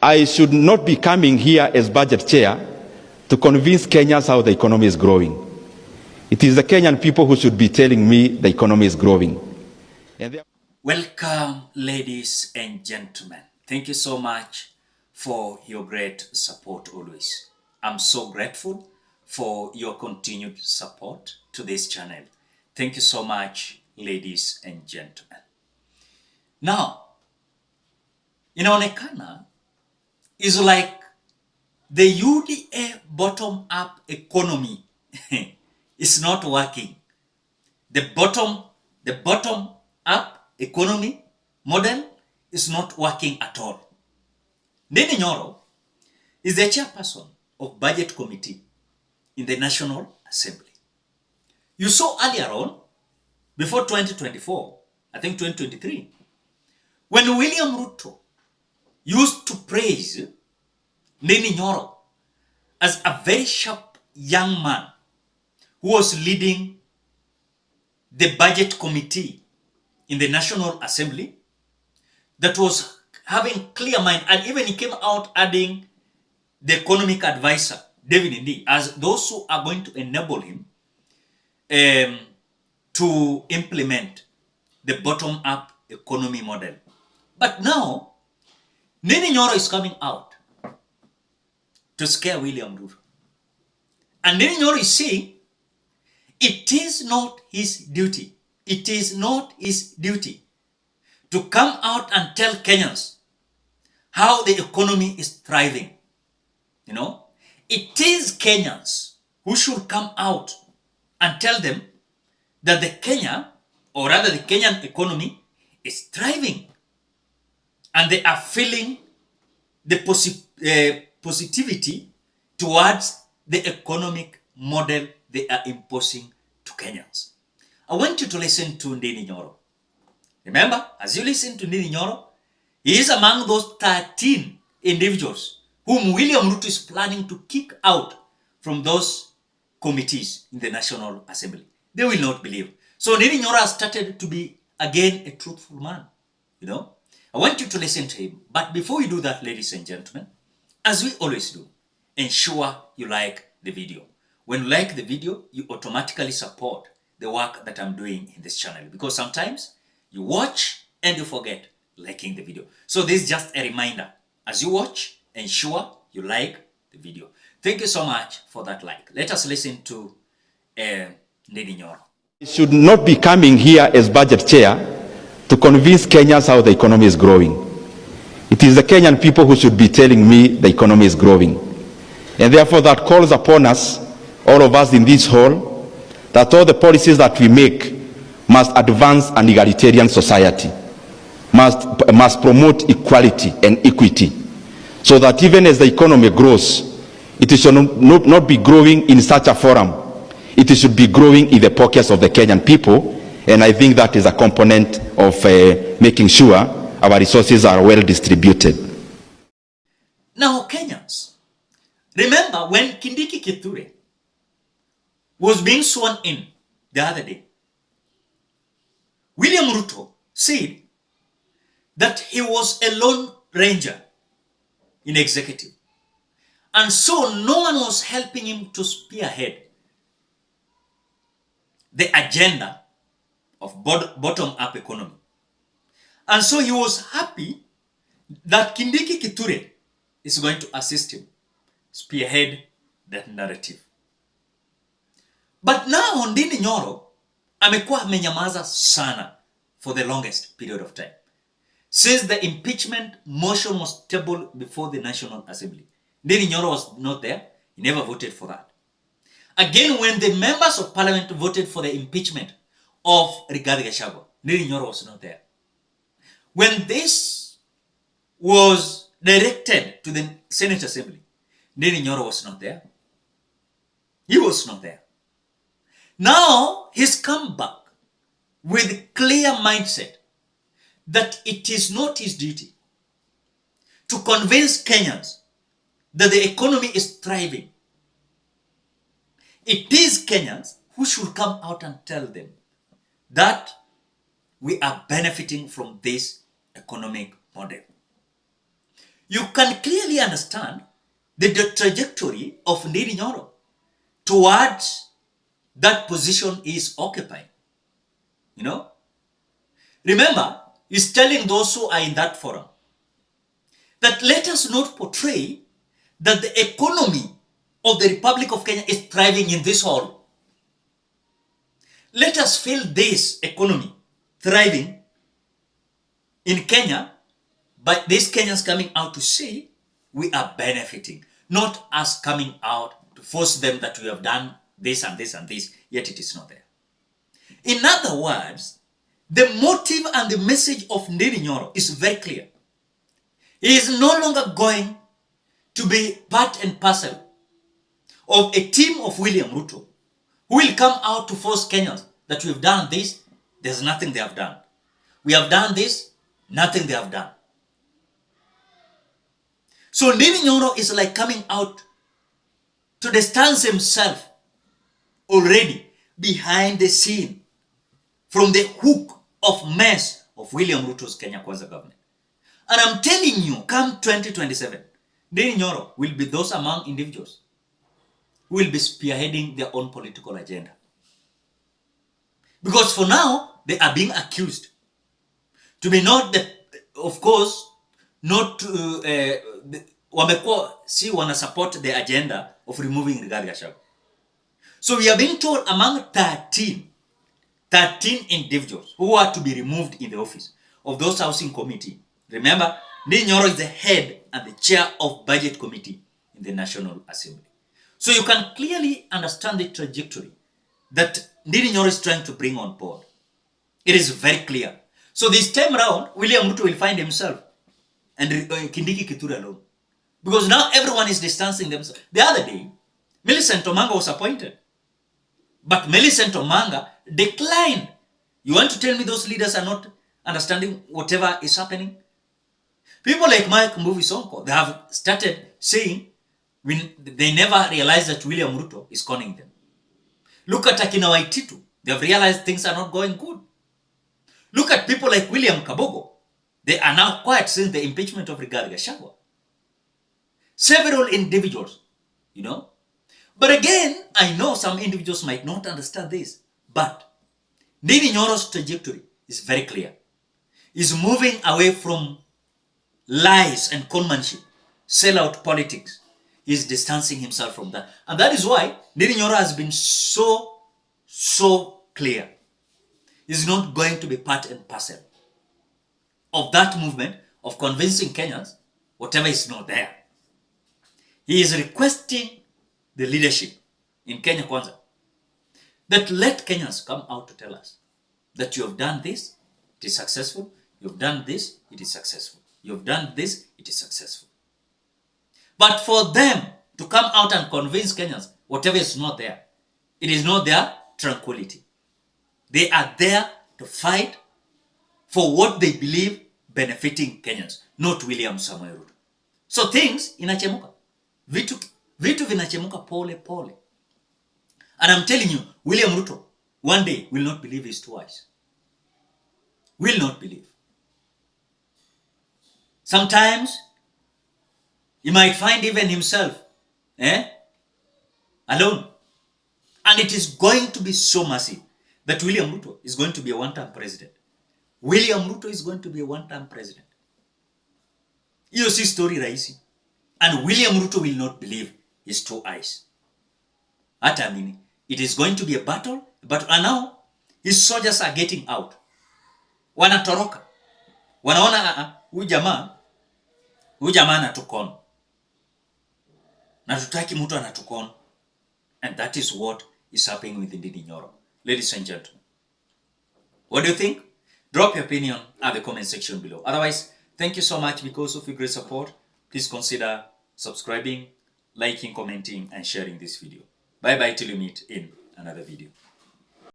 I should not be coming here as budget chair to convince Kenyans how the economy is growing. It is the Kenyan people who should be telling me the economy is growing. Welcome, ladies and gentlemen. Thank you so much for your great support always. I'm so grateful for your continued support to this channel. Thank you so much, ladies and gentlemen. Now, inaonekana is like the UDA bottom-up economy is not working. The bottom-up economy model is not working at all. Ndindi NYORO is the chairperson of Budget Committee in the National Assembly. You saw earlier on, before 2024, I think 2023, when William RUTO used to praise Ndindi NYORO as a very sharp young man who was leading the Budget Committee in the National Assembly, that was having clear mind, and even he came out adding the economic advisor, David Ndindi, as those who are going to enable him to implement the bottom-up economy model. But now, Ndindi NYORO is coming out to scare William RUTO. And Ndindi NYORO is saying, it is not his duty. It is not his duty to come out and tell Kenyans how the economy is thriving. You know, it is Kenyans who should come out and tell them that the Kenyan economy is thriving, and they are feeling the positivity towards the economic model they are imposing to Kenyans. I want you to listen to Ndindi NYORO. Remember, as you listen to Ndindi NYORO, he is among those 13 individuals whom William RUTO is planning to kick out from those committees in the National Assembly. They will not believe. So Ndindi NYORO has started to be, again, a truthful man. You know, I want you to listen to him. But before we do that, ladies and gentlemen, as we always do, ensure you like the video. When you like the video, you automatically support the work that I'm doing in this channel, because sometimes you watch and you forget liking the video. So this is just a reminder. As you watch, ensure you like the video. Thank you so much for that like. Let us listen to Ndindi NYORO. I should not be coming here as budget chair to convince Kenyans how the economy is growing. It is the Kenyan people who should be telling me the economy is growing. And therefore that calls upon us, all of us in this hall, that all the policies that we make must advance an egalitarian society, must promote equality and equity, so that even as the economy grows, it should not be growing in such a forum. It should be growing in the pockets of the Kenyan people, and I think that is a component of making sure our resources are well distributed. Now, Kenyans, remember when Kindiki Kithure was being sworn in the other day, William RUTO said that he was a lone ranger in executive. And so no one was helping him to spearhead the agenda of bottom-up economy. And so he was happy that Kindiki Kithure is going to assist him spearhead that narrative. But now Ndindi NYORO amekuwa amenyamaza sana for the longest period of time. Since the impeachment motion was tabled before the National Assembly, Ndindi NYORO was not there. He never voted for that. Again, when the members of parliament voted for the impeachment of Rigathi Gachagua, Ndindi NYORO was not there. When this was directed to the Senate Assembly, Ndindi NYORO was not there. He was not there. Now he's come back with clear mindset that it is not his duty to convince Kenyans that the economy is thriving. It is Kenyans who should come out and tell them that we are benefiting from this economic model. you can clearly understand the trajectory of Ndindi Nyoro towards that position he is occupying. You know? Remember, he's telling those who are in that forum that let us not portray that the economy of the Republic of Kenya is thriving in this hall. Let us feel this economy thriving in Kenya by these Kenyans coming out to say we are benefiting, not us coming out to force them that we have done this and this and this, yet it is not there. In other words, the motive and the message of Ndindi Nyoro is very clear. He is no longer going to be part and parcel of a team of William Ruto who will come out to force Kenyans that we've done this, there's nothing they have done. We have done this, nothing they have done. So Ndindi Nyoro is like coming out to distance himself already behind the scene from the hook of mess of William Ruto's Kenya Kwanza government. And I'm telling you, come 2027, Ndindi Nyoro will be those among individuals who will be spearheading their own political agenda. Because for now, they are being accused to be not the, of course, not wamekuwa si wana support the agenda of removing Rigathi Gachagua. So we are being told among 13 individuals who are to be removed in the office of those housing committee. Remember, Ndindi Nyoro is the head and the chair of budget committee in the National Assembly. So you can clearly understand the trajectory that Ndindi Nyoro is trying to bring on board. It is very clear. So this time around, William Ruto will find himself and Kindiki Kithure alone. Because now everyone is distancing themselves. The other day, Millicent Omanga was appointed. But Millicent Omanga declined. You want to tell me those leaders are not understanding whatever is happening? People like Mike Mbuvi Sonko, they have started saying when they never realized that William Ruto is conning them. Look at Akina Waititu. They have realized things are not going good. Look at people like William Kabogo. They are now quiet since the impeachment of Rigathi Gachagua. Several individuals, you know. But again, I know some individuals might not understand this. But Ndindi Nyoro's trajectory is very clear. He's moving away from lies and conmanship, sellout politics. He's distancing himself from that. And that is why Ndindi Nyoro has been so clear. He's not going to be part and parcel of that movement of convincing Kenyans whatever is not there. He is requesting the leadership in Kenya Kwanza that let Kenyans come out to tell us that you have done this, it is successful. You have done this, it is successful. You have done this, it is successful. But for them to come out and convince Kenyans whatever is not there, it is not their tranquility. They are there to fight for what they believe benefiting Kenyans, not William Samoei Ruto. So things inachemuka. Vitu vinachemuka pole pole. And I'm telling you, William Ruto one day will not believe his two eyes. Will not believe. Sometimes he might find even himself alone. And it is going to be so massive that William Ruto is going to be a one-term president. William Ruto is going to be a one-term president. Hiyo si story rahisi. And William Ruto will not believe his two eyes. Hata amini. It is going to be a battle, but now his soldiers are getting out. Wanatoroka. Wanaona huyu jamaa anatukona. Na tutaki mtu anatukona. And that is what is happening with Ndindi Nyoro. Ladies and gentlemen, what do you think? Drop your opinion at the comment section below. Otherwise, thank you so much because of your great support. Please consider subscribing, liking, commenting, and sharing this video. Bye bye till you meet in another video.